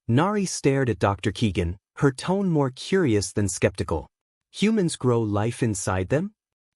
Nari stared at Dr. Keegan, her tone more curious than skeptical. Humans grow life inside them?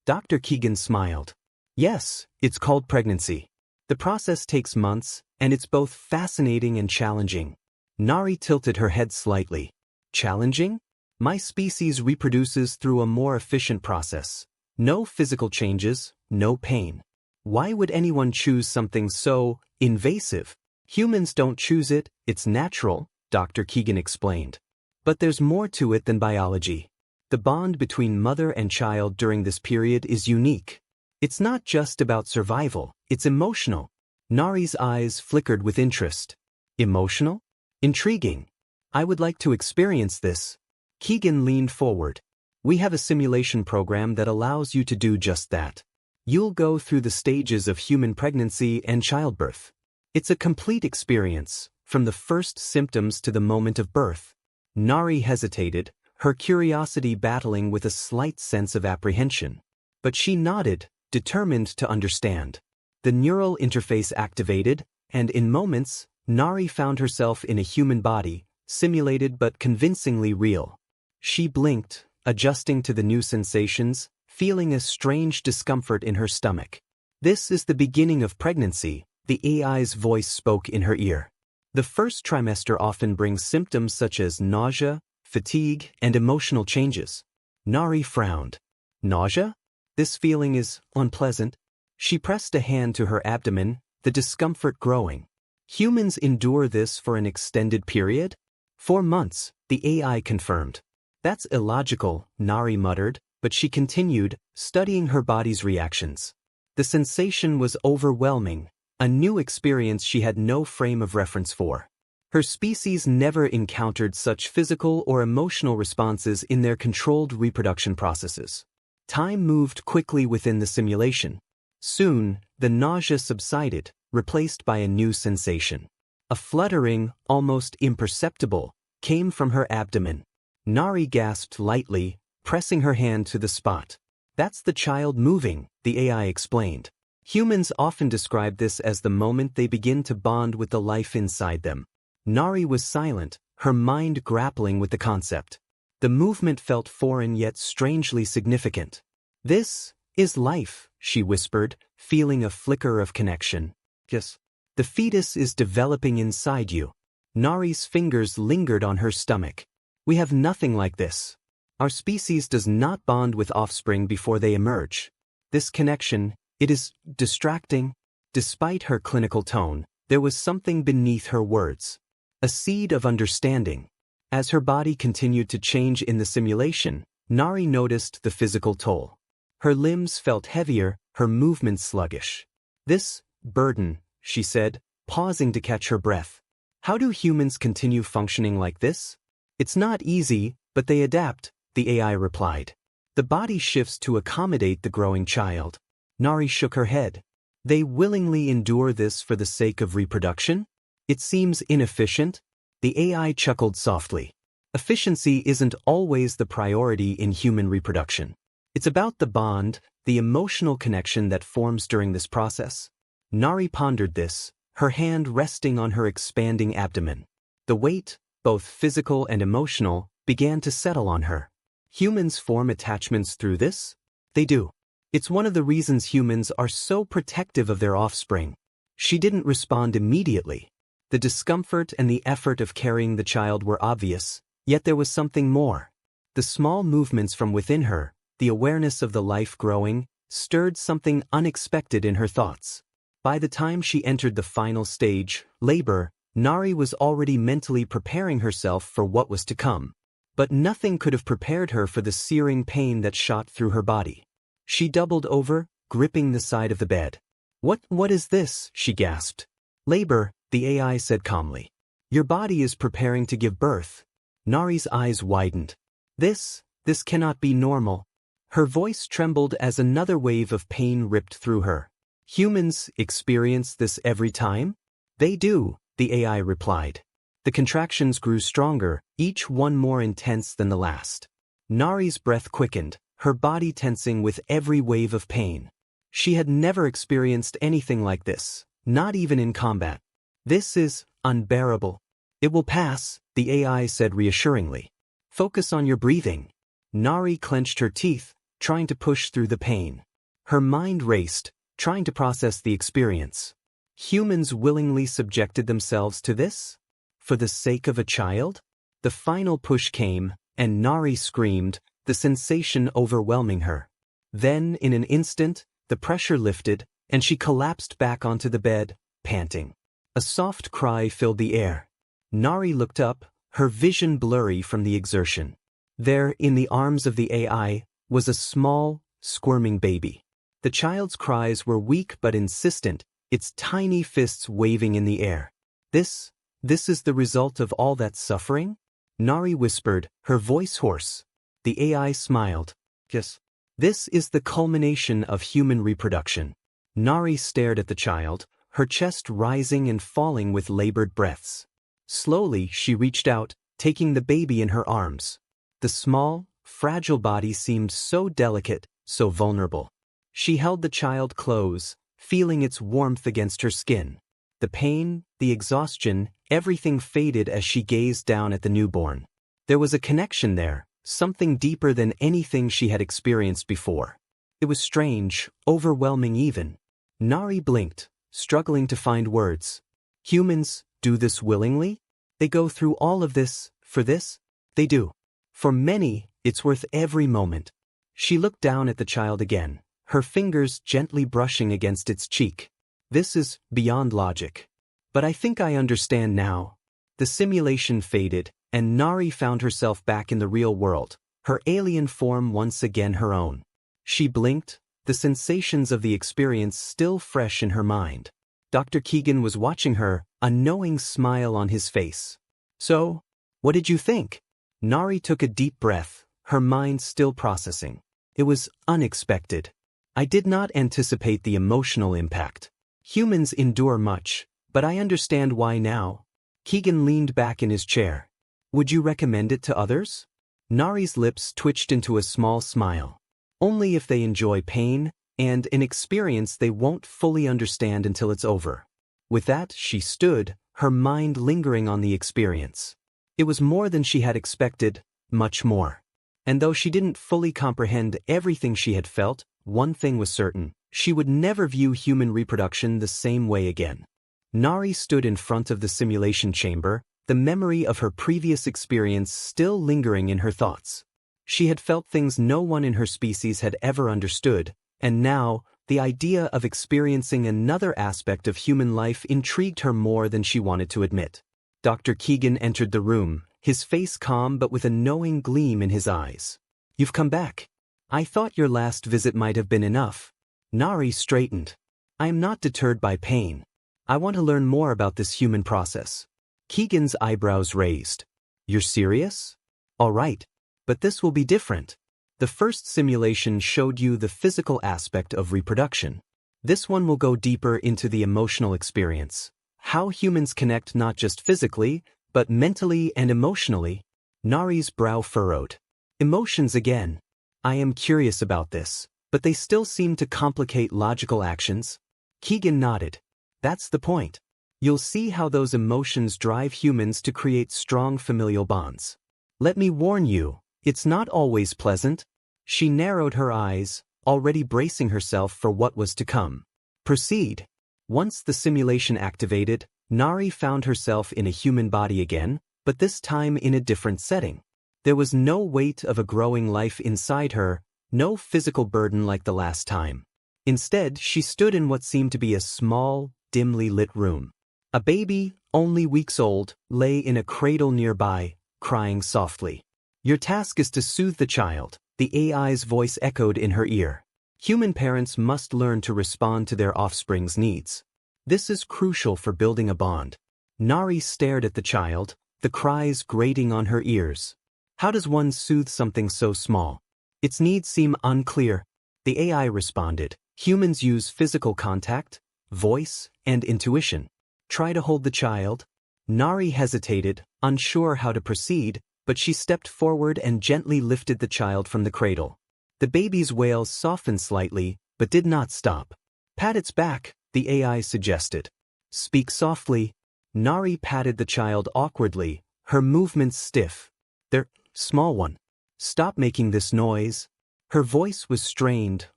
Dr. Keegan smiled. Yes, it's called pregnancy. The process takes months, and it's both fascinating and challenging. Nari tilted her head slightly. Challenging? My species reproduces through a more efficient process. No physical changes, no pain. Why would anyone choose something so invasive? Humans don't choose it, it's natural, Dr. Keegan explained. But there's more to it than biology. The bond between mother and child during this period is unique. It's not just about survival, it's emotional. Nari's eyes flickered with interest. Emotional? Intriguing. I would like to experience this. Keegan leaned forward. We have a simulation program that allows you to do just that. You'll go through the stages of human pregnancy and childbirth. It's a complete experience, from the first symptoms to the moment of birth. Nari hesitated, her curiosity battling with a slight sense of apprehension. But she nodded, determined to understand. The neural interface activated, and in moments, Nari found herself in a human body, simulated but convincingly real. She blinked, adjusting to the new sensations, feeling a strange discomfort in her stomach. This is the beginning of pregnancy, the AI's voice spoke in her ear. The first trimester often brings symptoms such as nausea, fatigue, and emotional changes. Nari frowned. Nausea? This feeling is unpleasant. She pressed a hand to her abdomen, the discomfort growing. Humans endure this for an extended period? 4 months, the AI confirmed. That's illogical, Nari muttered, but she continued, studying her body's reactions. The sensation was overwhelming, a new experience she had no frame of reference for. Her species never encountered such physical or emotional responses in their controlled reproduction processes. Time moved quickly within the simulation. Soon, the nausea subsided, replaced by a new sensation. A fluttering, almost imperceptible, came from her abdomen. Nari gasped lightly, pressing her hand to the spot. That's the child moving, the AI explained. Humans often describe this as the moment they begin to bond with the life inside them. Nari was silent, her mind grappling with the concept. The movement felt foreign yet strangely significant. This is life, she whispered, feeling a flicker of connection. Yes. The fetus is developing inside you. Nari's fingers lingered on her stomach. We have nothing like this. Our species does not bond with offspring before they emerge. This connection, it is distracting. Despite her clinical tone, there was something beneath her words. A seed of understanding. As her body continued to change in the simulation, Nari noticed the physical toll. Her limbs felt heavier, her movements sluggish. This burden, she said, pausing to catch her breath. How do humans continue functioning like this? It's not easy, but they adapt, the AI replied. The body shifts to accommodate the growing child. Nari shook her head. They willingly endure this for the sake of reproduction? It seems inefficient. The AI chuckled softly. Efficiency isn't always the priority in human reproduction. It's about the bond, the emotional connection that forms during this process. Nari pondered this, her hand resting on her expanding abdomen. The weight, both physical and emotional, began to settle on her. Humans form attachments through this? They do. It's one of the reasons humans are so protective of their offspring. She didn't respond immediately. The discomfort and the effort of carrying the child were obvious, yet there was something more. The small movements from within her, the awareness of the life growing, stirred something unexpected in her thoughts. By the time she entered the final stage, labor, Nari was already mentally preparing herself for what was to come. But nothing could have prepared her for the searing pain that shot through her body. She doubled over, gripping the side of the bed. What is this?" she gasped. "Labor," the AI said calmly. "Your body is preparing to give birth." Nari's eyes widened. This cannot be normal." Her voice trembled as another wave of pain ripped through her. "Humans experience this every time?" "They do," the AI replied. The contractions grew stronger, each one more intense than the last. Nari's breath quickened, her body tensing with every wave of pain. She had never experienced anything like this, not even in combat. "This is unbearable." It will pass, the AI said reassuringly. Focus on your breathing. Nari clenched her teeth, trying to push through the pain. Her mind raced, trying to process the experience. Humans willingly subjected themselves to this? For the sake of a child? The final push came, and Nari screamed, the sensation overwhelming her. Then, in an instant, the pressure lifted, and she collapsed back onto the bed, panting. A soft cry filled the air. Nari looked up, her vision blurry from the exertion. There, in the arms of the AI, was a small, squirming baby. The child's cries were weak but insistent, its tiny fists waving in the air. This is the result of all that suffering? Nari whispered, her voice hoarse. The AI smiled. Yes. This is the culmination of human reproduction. Nari stared at the child, her chest rising and falling with labored breaths. Slowly, she reached out, taking the baby in her arms. The small, fragile body seemed so delicate, so vulnerable. She held the child close, feeling its warmth against her skin. The pain, the exhaustion, everything faded as she gazed down at the newborn. There was a connection there, something deeper than anything she had experienced before. It was strange, overwhelming even. Nari blinked, struggling to find words. Humans do this willingly? They go through all of this, for this? They do. For many, it's worth every moment. She looked down at the child again, her fingers gently brushing against its cheek. This is beyond logic. But I think I understand now. The simulation faded, and Nari found herself back in the real world, her alien form once again her own. She blinked, the sensations of the experience still fresh in her mind. Dr. Keegan was watching her, a knowing smile on his face. So, what did you think? Nari took a deep breath, her mind still processing. It was unexpected. I did not anticipate the emotional impact. Humans endure much, but I understand why now. Keegan leaned back in his chair. Would you recommend it to others? Nari's lips twitched into a small smile. Only if they enjoy pain, and an experience they won't fully understand until it's over. With that, she stood, her mind lingering on the experience. It was more than she had expected, much more. And though she didn't fully comprehend everything she had felt, one thing was certain, she would never view human reproduction the same way again. Nari stood in front of the simulation chamber, the memory of her previous experience still lingering in her thoughts. She had felt things no one in her species had ever understood, and now, the idea of experiencing another aspect of human life intrigued her more than she wanted to admit. Dr. Keegan entered the room, his face calm but with a knowing gleam in his eyes. You've come back. I thought your last visit might have been enough. Nari straightened. I am not deterred by pain. I want to learn more about this human process. Keegan's eyebrows raised. You're serious? All right. But this will be different. The first simulation showed you the physical aspect of reproduction. This one will go deeper into the emotional experience. How humans connect not just physically, but mentally and emotionally. Nari's brow furrowed. Emotions again. I am curious about this, but they still seem to complicate logical actions. Keegan nodded. That's the point. You'll see how those emotions drive humans to create strong familial bonds. Let me warn you, it's not always pleasant. She narrowed her eyes, already bracing herself for what was to come. Proceed. Once the simulation activated, Nari found herself in a human body again, but this time in a different setting. There was no weight of a growing life inside her, no physical burden like the last time. Instead, she stood in what seemed to be a small, dimly lit room. A baby, only weeks old, lay in a cradle nearby, crying softly. Your task is to soothe the child, the AI's voice echoed in her ear. Human parents must learn to respond to their offspring's needs. This is crucial for building a bond. Nari stared at the child, the cries grating on her ears. How does one soothe something so small? Its needs seem unclear. The AI responded. Humans use physical contact, voice, and intuition. Try to hold the child. Nari hesitated, unsure how to proceed, but she stepped forward and gently lifted the child from the cradle. The baby's wails softened slightly, but did not stop. Pat its back, the AI suggested. Speak softly. Nari patted the child awkwardly, her movements stiff. "There, small one. Stop making this noise." Her voice was strained,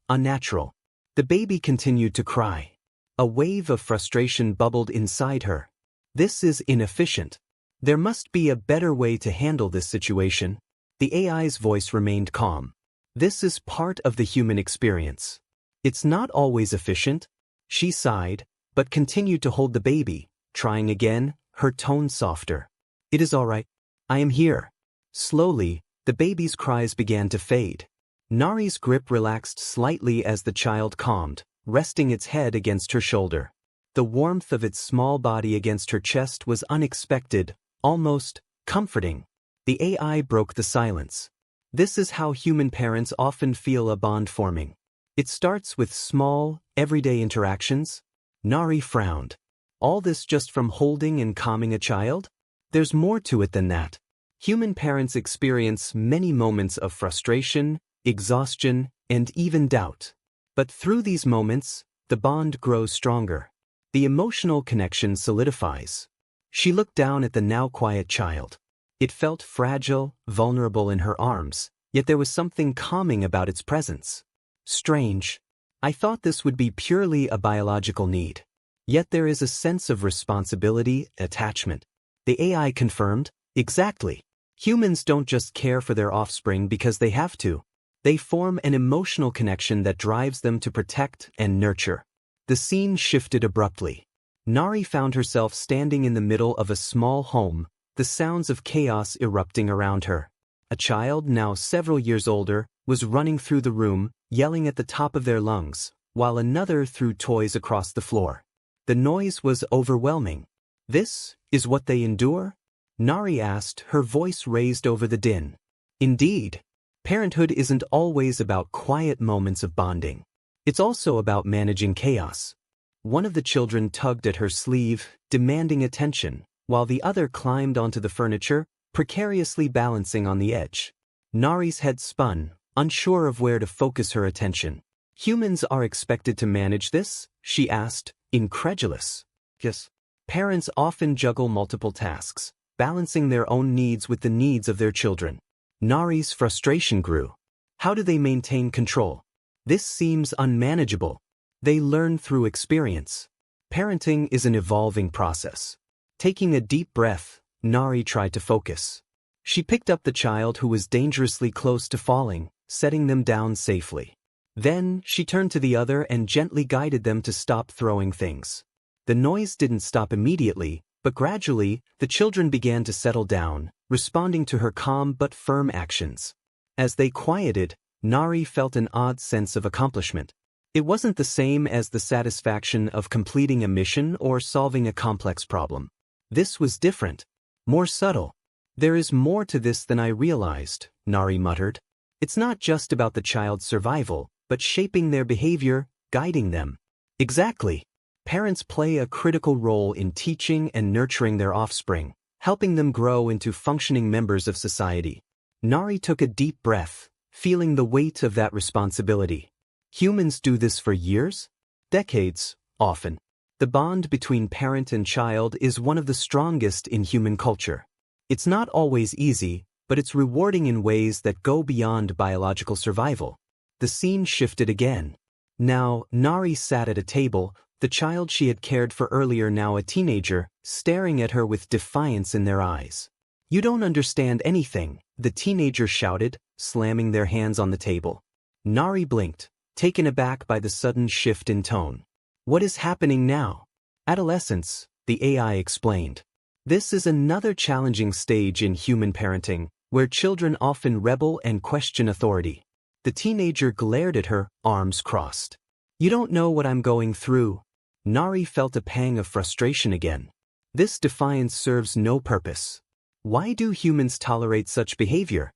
unnatural. The baby continued to cry. A wave of frustration bubbled inside her. This is inefficient. There must be a better way to handle this situation. The AI's voice remained calm. This is part of the human experience. It's not always efficient. She sighed, but continued to hold the baby, trying again, her tone softer. "It is all right. I am here." Slowly, the baby's cries began to fade. Nari's grip relaxed slightly as the child calmed, resting its head against her shoulder. The warmth of its small body against her chest was unexpected, almost comforting. The AI broke the silence. This is how human parents often feel a bond forming. It starts with small, everyday interactions. Nari frowned. All this just from holding and calming a child? There's more to it than that. Human parents experience many moments of frustration, exhaustion, and even doubt. But through these moments, the bond grows stronger. The emotional connection solidifies. She looked down at the now quiet child. It felt fragile, vulnerable in her arms, yet there was something calming about its presence. Strange. I thought this would be purely a biological need. Yet there is a sense of responsibility, attachment. The AI confirmed, exactly. Humans don't just care for their offspring because they have to. They form an emotional connection that drives them to protect and nurture. The scene shifted abruptly. Nari found herself standing in the middle of a small home, the sounds of chaos erupting around her. A child, now several years older, was running through the room, yelling at the top of their lungs, while another threw toys across the floor. The noise was overwhelming. "This is what they endure?" Nari asked, her voice raised over the din. Indeed, parenthood isn't always about quiet moments of bonding. It's also about managing chaos. One of the children tugged at her sleeve, demanding attention, while the other climbed onto the furniture, precariously balancing on the edge. Nari's head spun, unsure of where to focus her attention. "Humans are expected to manage this?" she asked, incredulous. "Yes." Parents often juggle multiple tasks, balancing their own needs with the needs of their children. Nari's frustration grew. How do they maintain control? This seems unmanageable. They learn through experience. Parenting is an evolving process. Taking a deep breath, Nari tried to focus. She picked up the child who was dangerously close to falling, setting them down safely. Then, she turned to the other and gently guided them to stop throwing things. The noise didn't stop immediately, but gradually, the children began to settle down, responding to her calm but firm actions. As they quieted, Nari felt an odd sense of accomplishment. It wasn't the same as the satisfaction of completing a mission or solving a complex problem. This was different, more subtle. "There is more to this than I realized," Nari muttered. "It's not just about the child's survival, but shaping their behavior, guiding them." Exactly. Parents play a critical role in teaching and nurturing their offspring, helping them grow into functioning members of society. Nari took a deep breath, feeling the weight of that responsibility. Humans do this for years? Decades, often. The bond between parent and child is one of the strongest in human culture. It's not always easy, but it's rewarding in ways that go beyond biological survival. The scene shifted again. Now, Nari sat at a table, the child she had cared for earlier now a teenager, staring at her with defiance in their eyes. "You don't understand anything," the teenager shouted, slamming their hands on the table. Nari blinked, taken aback by the sudden shift in tone. "What is happening now?" "Adolescence," the AI explained. "This is another challenging stage in human parenting, where children often rebel and question authority." The teenager glared at her, arms crossed. "You don't know what I'm going through." Nari felt a pang of frustration again. This defiance serves no purpose. Why do humans tolerate such behavior?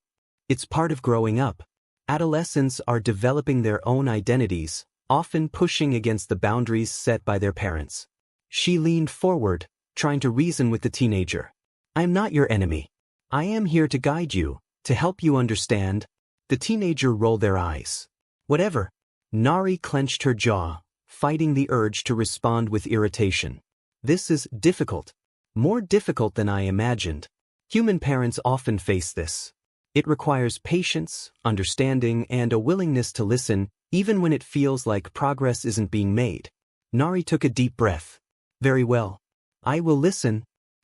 It's part of growing up. Adolescents are developing their own identities, often pushing against the boundaries set by their parents. She leaned forward, trying to reason with the teenager. "I'm not your enemy. I am here to guide you, to help you understand." The teenager rolled their eyes. "Whatever." Nari clenched her jaw, fighting the urge to respond with irritation. "This is difficult. More difficult than I imagined. Human parents often face this. It requires patience, understanding, and a willingness to listen, even when it feels like progress isn't being made. Nari took a deep breath. Very well. I will listen.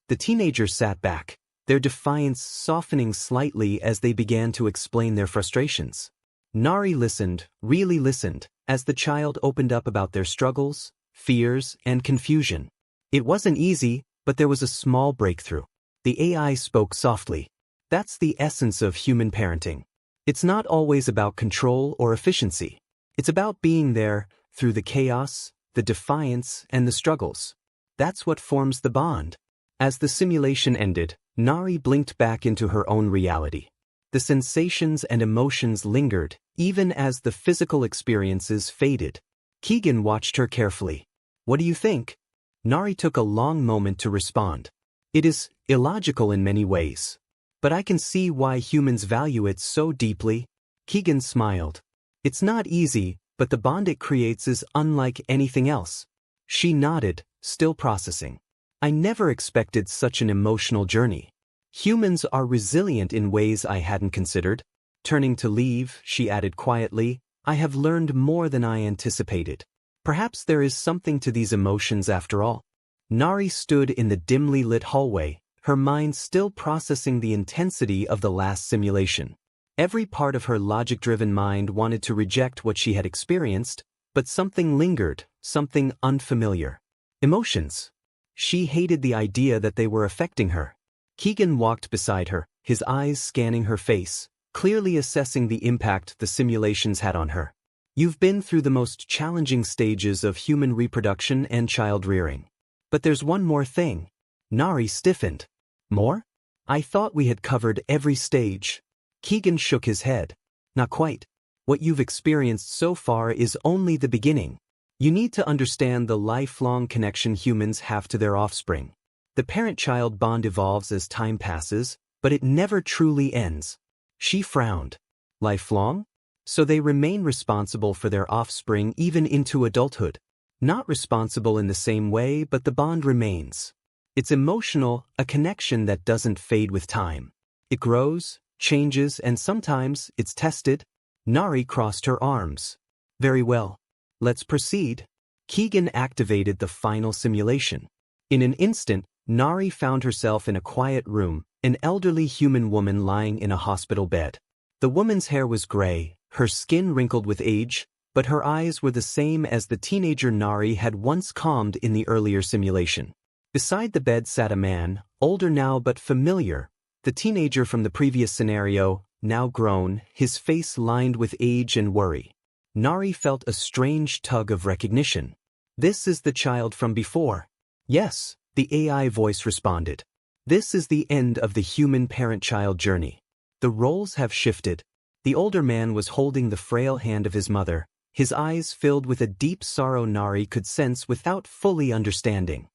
The teenager sat back, their defiance softening slightly as they began to explain their frustrations. Nari listened, really listened, as the child opened up about their struggles, fears, and confusion. It wasn't easy, but there was a small breakthrough. The AI spoke softly. That's the essence of human parenting. It's not always about control or efficiency. It's about being there, through the chaos, the defiance, and the struggles. That's what forms the bond. As the simulation ended, Nari blinked back into her own reality. The sensations and emotions lingered, even as the physical experiences faded. Keegan watched her carefully. What do you think? Nari took a long moment to respond. It is illogical in many ways. But I can see why humans value it so deeply. Keegan smiled. It's not easy, but the bond it creates is unlike anything else. She nodded, still processing. I never expected such an emotional journey. Humans are resilient in ways I hadn't considered. Turning to leave, she added quietly, I have learned more than I anticipated. Perhaps there is something to these emotions after all. Nari stood in the dimly lit hallway, her mind still processing the intensity of the last simulation. Every part of her logic-driven mind wanted to reject what she had experienced, but something lingered, something unfamiliar. Emotions. She hated the idea that they were affecting her. Keegan walked beside her, his eyes scanning her face, clearly assessing the impact the simulations had on her. You've been through the most challenging stages of human reproduction and child rearing. But there's one more thing. Nari stiffened. More? I thought we had covered every stage. Keegan shook his head. Not quite. What you've experienced so far is only the beginning. You need to understand the lifelong connection humans have to their offspring. The parent-child bond evolves as time passes, but it never truly ends. She frowned. Lifelong? So they remain responsible for their offspring even into adulthood. Not responsible in the same way, but the bond remains. It's emotional, a connection that doesn't fade with time. It grows, changes, and sometimes it's tested. Nari crossed her arms. Very well. Let's proceed. Keegan activated the final simulation. In an instant, Nari found herself in a quiet room, an elderly human woman lying in a hospital bed. The woman's hair was gray, her skin wrinkled with age, but her eyes were the same as the teenager Nari had once calmed in the earlier simulation. Beside the bed sat a man, older now but familiar, the teenager from the previous scenario, now grown, his face lined with age and worry. Nari felt a strange tug of recognition. This is the child from before. Yes, the AI voice responded. This is the end of the human parent-child journey. The roles have shifted. The older man was holding the frail hand of his mother, his eyes filled with a deep sorrow Nari could sense without fully understanding.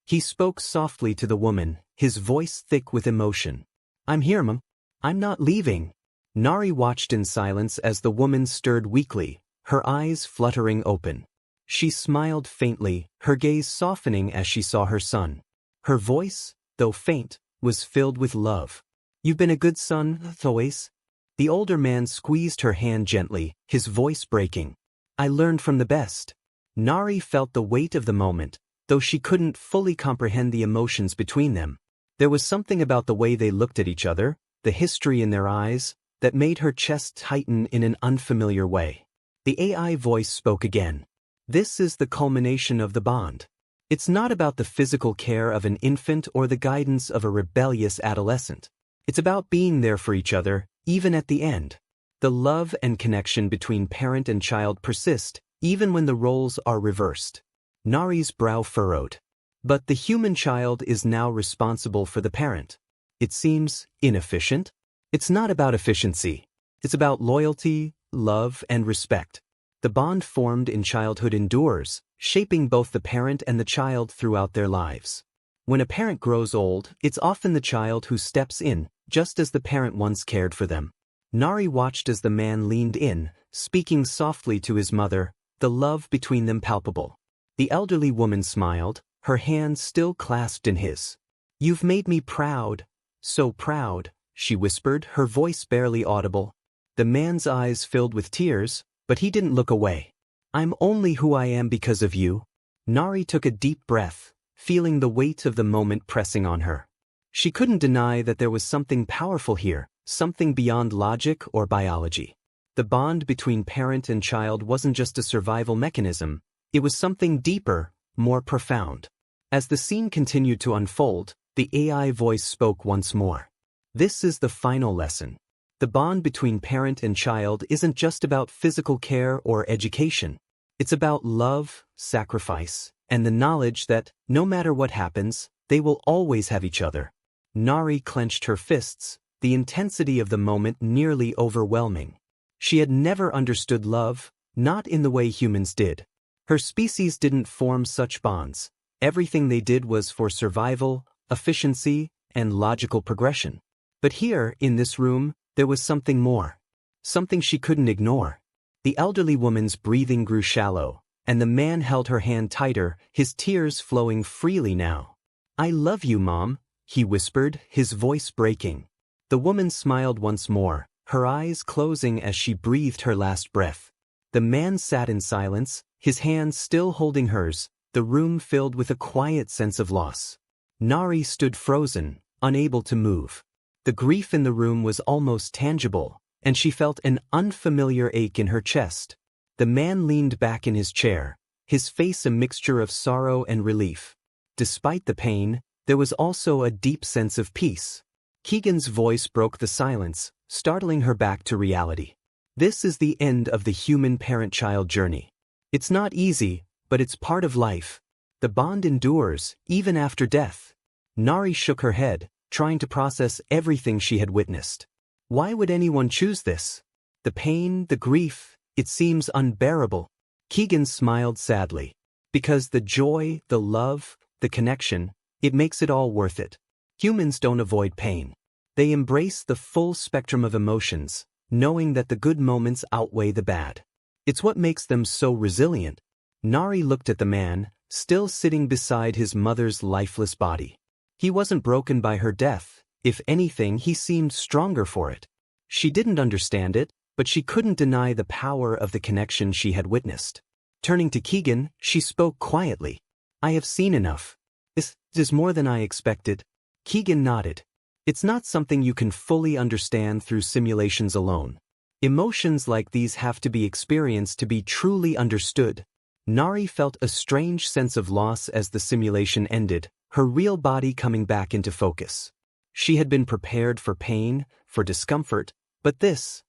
He spoke softly to the woman, his voice thick with emotion. I'm here, Mom. I'm not leaving. Nari watched in silence as the woman stirred weakly, her eyes fluttering open. She smiled faintly, her gaze softening as she saw her son. Her voice, though faint, was filled with love. You've been a good son, Thoas. The older man squeezed her hand gently, his voice breaking. I learned from the best. Nari felt the weight of the moment, though she couldn't fully comprehend the emotions between them. There was something about the way they looked at each other, the history in their eyes, that made her chest tighten in an unfamiliar way. The AI voice spoke again. This is the culmination of the bond. It's not about the physical care of an infant or the guidance of a rebellious adolescent. It's about being there for each other, even at the end. The love and connection between parent and child persist, even when the roles are reversed. Nari's brow furrowed. But the human child is now responsible for the parent. It seems inefficient. It's not about efficiency. It's about loyalty, love, and respect. The bond formed in childhood endures, shaping both the parent and the child throughout their lives. When a parent grows old, it's often the child who steps in, just as the parent once cared for them. Nari watched as the man leaned in, speaking softly to his mother, the love between them palpable. The elderly woman smiled, her hand still clasped in his. You've made me proud, so proud, she whispered, her voice barely audible. The man's eyes filled with tears, but he didn't look away. I'm only who I am because of you. Nari took a deep breath, feeling the weight of the moment pressing on her. She couldn't deny that there was something powerful here, something beyond logic or biology. The bond between parent and child wasn't just a survival mechanism, it was something deeper, more profound. As the scene continued to unfold, the AI voice spoke once more. This is the final lesson. The bond between parent and child isn't just about physical care or education. It's about love, sacrifice, and the knowledge that, no matter what happens, they will always have each other. Nari clenched her fists, the intensity of the moment nearly overwhelming. She had never understood love, not in the way humans did. Her species didn't form such bonds. Everything they did was for survival, efficiency, and logical progression. But here, in this room, there was something more. Something she couldn't ignore. The elderly woman's breathing grew shallow, and the man held her hand tighter, his tears flowing freely now. I love you, Mom, he whispered, his voice breaking. The woman smiled once more, her eyes closing as she breathed her last breath. The man sat in silence, his hands still holding hers, the room filled with a quiet sense of loss. Nari stood frozen, unable to move. The grief in the room was almost tangible, and she felt an unfamiliar ache in her chest. The man leaned back in his chair, his face a mixture of sorrow and relief. Despite the pain, there was also a deep sense of peace. Keegan's voice broke the silence, startling her back to reality. This is the end of the human parent-child journey. It's not easy, but it's part of life. The bond endures, even after death. Nari shook her head, trying to process everything she had witnessed. Why would anyone choose this? The pain, the grief, it seems unbearable. Keegan smiled sadly. Because the joy, the love, the connection, it makes it all worth it. Humans don't avoid pain. They embrace the full spectrum of emotions, knowing that the good moments outweigh the bad. It's what makes them so resilient. Nari looked at the man, still sitting beside his mother's lifeless body. He wasn't broken by her death. If anything, he seemed stronger for it. She didn't understand it, but she couldn't deny the power of the connection she had witnessed. Turning to Keegan, she spoke quietly. I have seen enough. This is more than I expected. Keegan nodded. It's not something you can fully understand through simulations alone. Emotions like these have to be experienced to be truly understood. Nari felt a strange sense of loss as the simulation ended, her real body coming back into focus. She had been prepared for pain, for discomfort, but this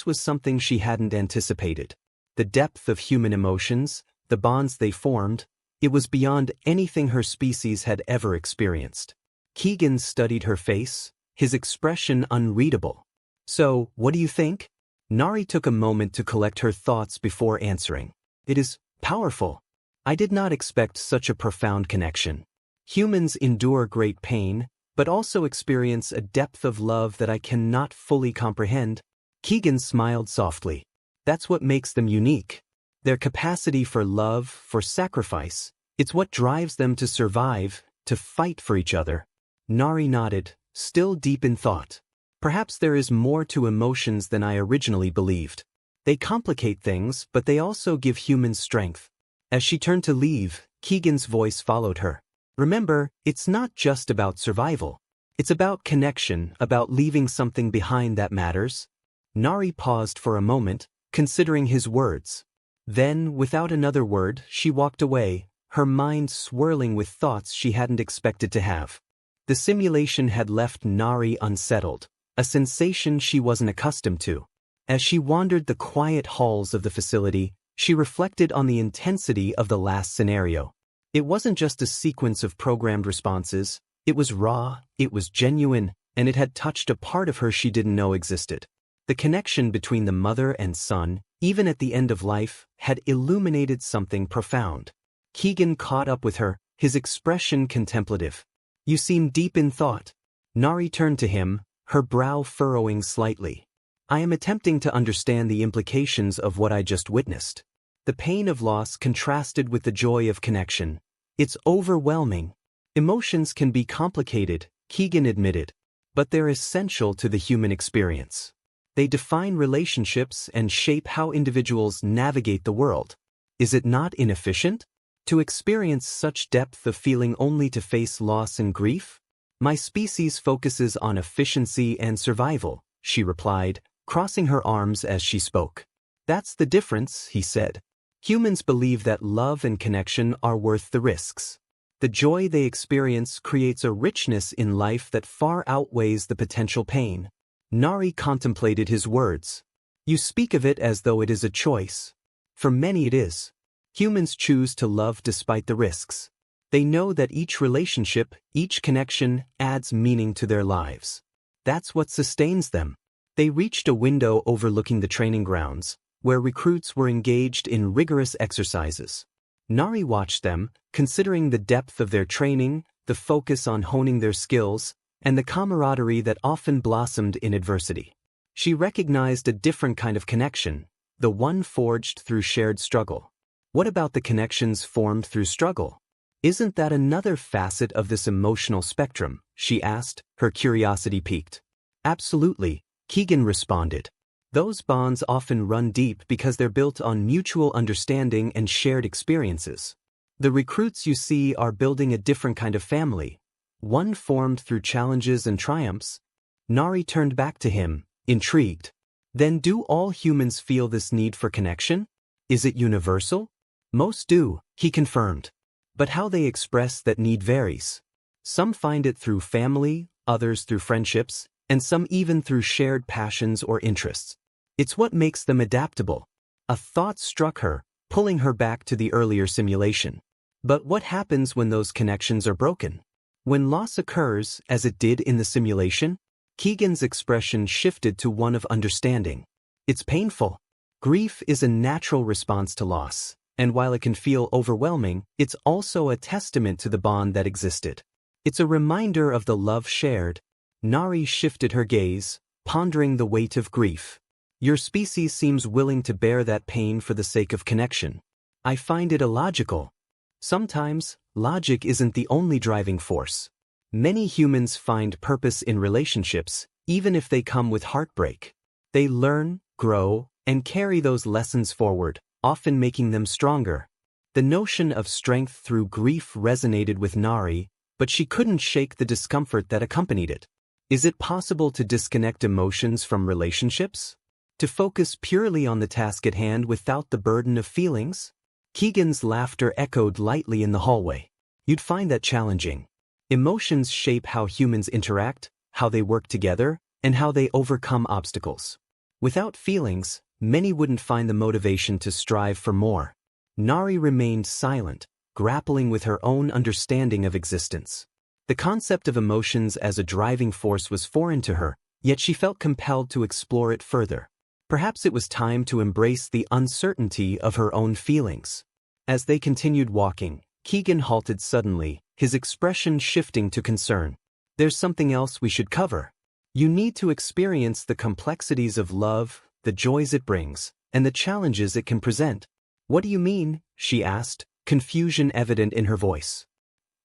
was something she hadn't anticipated. The depth of human emotions, the bonds they formed, it was beyond anything her species had ever experienced. Keegan studied her face, his expression unreadable. So, what do you think? Nari took a moment to collect her thoughts before answering. It is powerful. I did not expect such a profound connection. Humans endure great pain, but also experience a depth of love that I cannot fully comprehend. Keegan smiled softly. That's what makes them unique. Their capacity for love, for sacrifice, it's what drives them to survive, to fight for each other. Nari nodded, still deep in thought. Perhaps there is more to emotions than I originally believed. They complicate things, but they also give humans strength. As she turned to leave, Keegan's voice followed her. Remember, it's not just about survival. It's about connection, about leaving something behind that matters. Nari paused for a moment, considering his words. Then, without another word, she walked away, her mind swirling with thoughts she hadn't expected to have. The simulation had left Nari unsettled, a sensation she wasn't accustomed to. As she wandered the quiet halls of the facility, she reflected on the intensity of the last scenario. It wasn't just a sequence of programmed responses, it was raw, it was genuine, and it had touched a part of her she didn't know existed. The connection between the mother and son, even at the end of life, had illuminated something profound. Keegan caught up with her, his expression contemplative. You seem deep in thought. Nari turned to him, her brow furrowing slightly. I am attempting to understand the implications of what I just witnessed. The pain of loss contrasted with the joy of connection. It's overwhelming. Emotions can be complicated, Keegan admitted, but they're essential to the human experience. They define relationships and shape how individuals navigate the world. Is it not inefficient? To experience such depth of feeling only to face loss and grief? My species focuses on efficiency and survival, she replied, crossing her arms as she spoke. That's the difference, he said. Humans believe that love and connection are worth the risks. The joy they experience creates a richness in life that far outweighs the potential pain. Nari contemplated his words. You speak of it as though it is a choice. For many it is. Humans choose to love despite the risks. They know that each relationship, each connection, adds meaning to their lives. That's what sustains them. They reached a window overlooking the training grounds, where recruits were engaged in rigorous exercises. Nari watched them, considering the depth of their training, the focus on honing their skills, and the camaraderie that often blossomed in adversity. She recognized a different kind of connection, the one forged through shared struggle. What about the connections formed through struggle? Isn't that another facet of this emotional spectrum? She asked, her curiosity piqued. Absolutely, Keegan responded. Those bonds often run deep because they're built on mutual understanding and shared experiences. The recruits you see are building a different kind of family, one formed through challenges and triumphs. Nari turned back to him, intrigued. Then do all humans feel this need for connection? Is it universal? Most do, he confirmed. But how they express that need varies. Some find it through family, others through friendships, and some even through shared passions or interests. It's what makes them adaptable. A thought struck her, pulling her back to the earlier simulation. But what happens when those connections are broken? When loss occurs, as it did in the simulation, Keegan's expression shifted to one of understanding. It's painful. Grief is a natural response to loss, and while it can feel overwhelming, it's also a testament to the bond that existed. It's a reminder of the love shared. Nari shifted her gaze, pondering the weight of grief. Your species seems willing to bear that pain for the sake of connection. I find it illogical. Sometimes, logic isn't the only driving force. Many humans find purpose in relationships, even if they come with heartbreak. They learn, grow, and carry those lessons forward, often making them stronger. The notion of strength through grief resonated with Nari, but she couldn't shake the discomfort that accompanied it. Is it possible to disconnect emotions from relationships? To focus purely on the task at hand without the burden of feelings? Keegan's laughter echoed lightly in the hallway. You'd find that challenging. Emotions shape how humans interact, how they work together, and how they overcome obstacles. Without feelings, many wouldn't find the motivation to strive for more. Nari remained silent, grappling with her own understanding of existence. The concept of emotions as a driving force was foreign to her, yet she felt compelled to explore it further. Perhaps it was time to embrace the uncertainty of her own feelings. As they continued walking, Keegan halted suddenly, his expression shifting to concern. There's something else we should cover. You need to experience the complexities of love, the joys it brings, and the challenges it can present. What do you mean? She asked, confusion evident in her voice.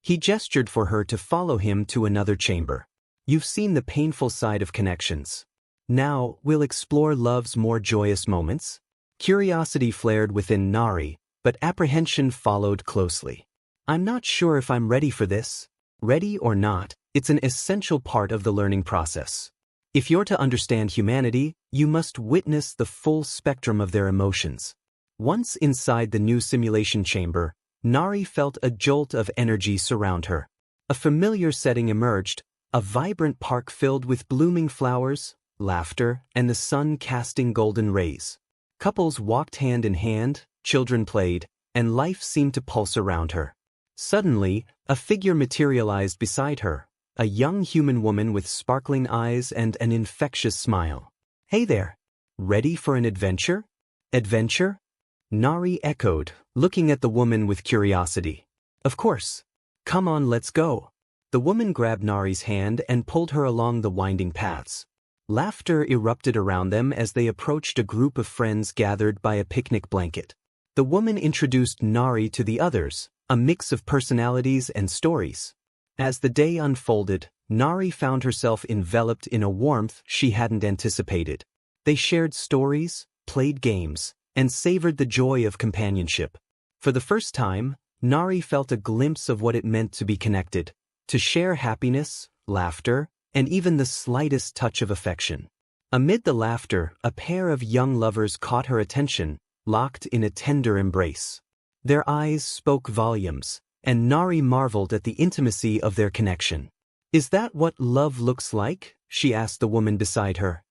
He gestured for her to follow him to another chamber. You've seen the painful side of connections. Now, we'll explore love's more joyous moments. Curiosity flared within Nari, but apprehension followed closely. I'm not sure if I'm ready for this. Ready or not, it's an essential part of the learning process. If you're to understand humanity, you must witness the full spectrum of their emotions. Once inside the new simulation chamber, Nari felt a jolt of energy surround her. A familiar setting emerged, a vibrant park filled with blooming flowers, laughter, and the sun casting golden rays. Couples walked hand in hand, children played, and life seemed to pulse around her. Suddenly, a figure materialized beside her, a young human woman with sparkling eyes and an infectious smile. Hey there! Ready for an adventure? Adventure? Nari echoed, looking at the woman with curiosity. Of course. Come on, let's go. The woman grabbed Nari's hand and pulled her along the winding paths. Laughter erupted around them as they approached a group of friends gathered by a picnic blanket. The woman introduced Nari to the others, a mix of personalities and stories. As the day unfolded, Nari found herself enveloped in a warmth she hadn't anticipated. They shared stories, played games, and savored the joy of companionship. For the first time, Nari felt a glimpse of what it meant to be connected, to share happiness, laughter, and even the slightest touch of affection. Amid the laughter, a pair of young lovers caught her attention, locked in a tender embrace. Their eyes spoke volumes, and Nari marveled at the intimacy of their connection. "Is that what love looks like?" she asked the woman beside her.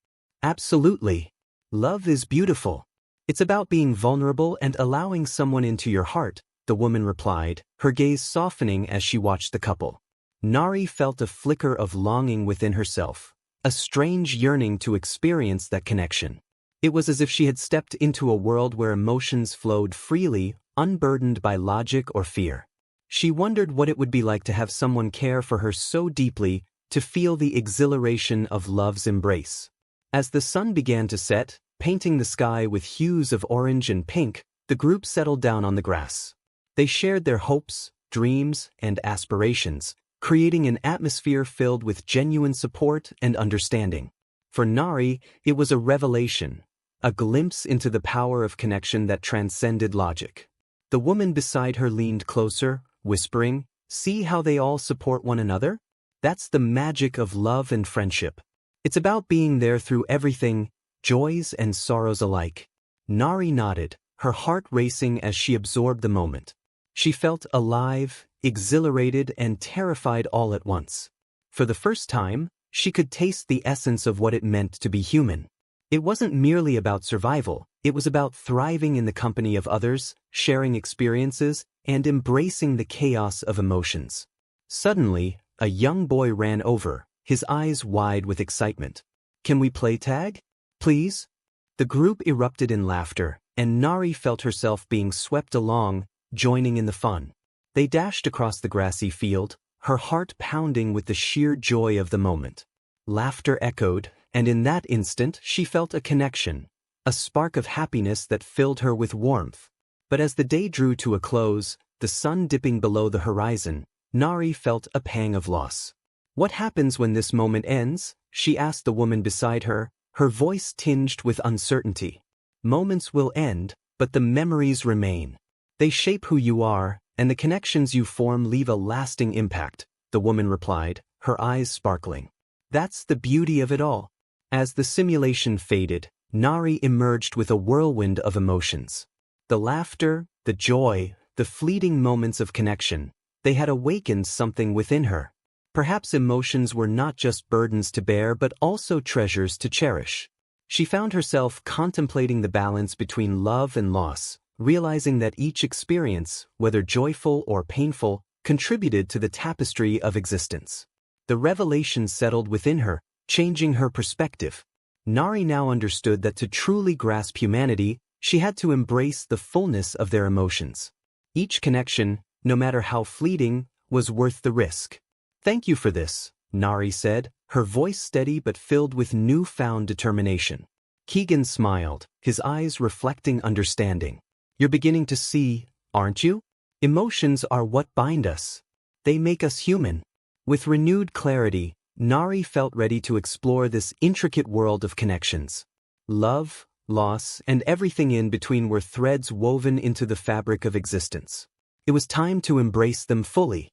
"Absolutely. Love is beautiful. It's about being vulnerable and allowing someone into your heart," the woman replied, her gaze softening as she watched the couple. Nari felt a flicker of longing within herself, a strange yearning to experience that connection. It was as if she had stepped into a world where emotions flowed freely, unburdened by logic or fear. She wondered what it would be like to have someone care for her so deeply, to feel the exhilaration of love's embrace. As the sun began to set, painting the sky with hues of orange and pink, the group settled down on the grass. They shared their hopes, dreams, and aspirations, creating an atmosphere filled with genuine support and understanding. For Nari, it was a revelation, a glimpse into the power of connection that transcended logic. The woman beside her leaned closer, whispering, "See how they all support one another? That's the magic of love and friendship. It's about being there through everything, joys and sorrows alike." Nari nodded, her heart racing as she absorbed the moment. She felt alive, exhilarated, and terrified all at once. For the first time, she could taste the essence of what it meant to be human. It wasn't merely about survival, it was about thriving in the company of others, sharing experiences, and embracing the chaos of emotions. Suddenly, a young boy ran over, his eyes wide with excitement. "Can we play tag? Please?" The group erupted in laughter, and Nari felt herself being swept along, joining in the fun. They dashed across the grassy field, her heart pounding with the sheer joy of the moment. Laughter echoed, and in that instant she felt a connection, a spark of happiness that filled her with warmth. But as the day drew to a close, the sun dipping below the horizon, Nari felt a pang of loss. "What happens when this moment ends?" she asked the woman beside her, her voice tinged with uncertainty. "Moments will end, but the memories remain. They shape who you are, and the connections you form leave a lasting impact," the woman replied, her eyes sparkling. "That's the beauty of it all." As the simulation faded, Nari emerged with a whirlwind of emotions. The laughter, the joy, the fleeting moments of connection, they had awakened something within her. Perhaps emotions were not just burdens to bear but also treasures to cherish. She found herself contemplating the balance between love and loss, realizing that each experience, whether joyful or painful, contributed to the tapestry of existence. The revelation settled within her, changing her perspective. Nari now understood that to truly grasp humanity, she had to embrace the fullness of their emotions. Each connection, no matter how fleeting, was worth the risk. "Thank you for this," Nari said, her voice steady but filled with newfound determination. Keegan smiled, his eyes reflecting understanding. "You're beginning to see, aren't you? Emotions are what bind us. They make us human." With renewed clarity, Nari felt ready to explore this intricate world of connections. Love, loss, and everything in between were threads woven into the fabric of existence. It was time to embrace them fully.